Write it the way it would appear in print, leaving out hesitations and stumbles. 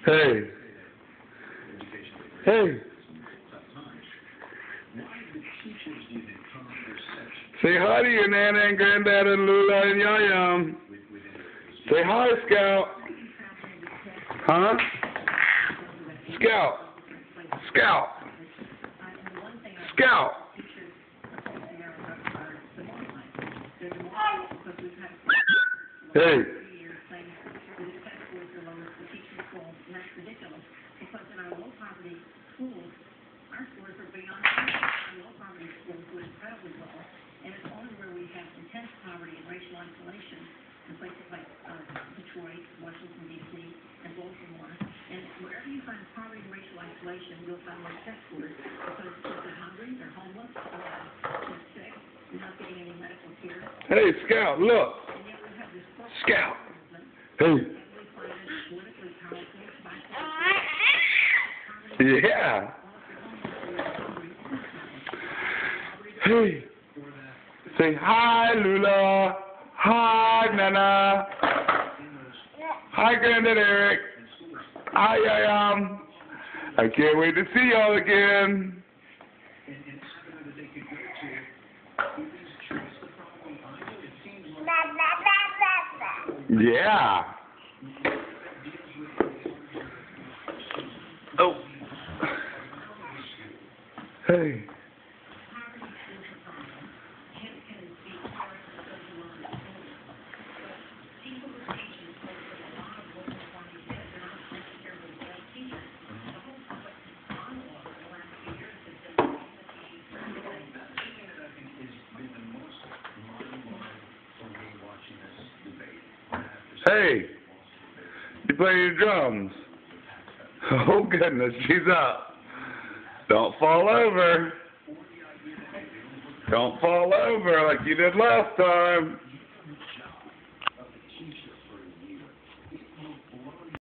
Hey. Hey. Say hi to your Nana and Granddad and Lula and Yayam. Say hi, Scout. Huh? Scout. Scout. Scout. Hey. Our scores are beyond low poverty schools do incredibly well, and it's only where we have intense poverty and racial isolation in places like Detroit, Washington, D.C., and Baltimore. And wherever you find poverty and racial isolation, you'll find more sex workers because they're hungry, they're homeless, they're sick, they're not getting any medical care. Hey, Scout, look. And yet we have this Scout. Hey. Yeah. Hey. Say hi, Lula. Hi, Nana. Hi, Granddad Eric. Hi, Yayam. I can't wait to see y'all again. Yeah. Oh. Hey. Hey, you play your drums. Oh goodness, she's up. Don't fall over. Don't fall over like you did last time.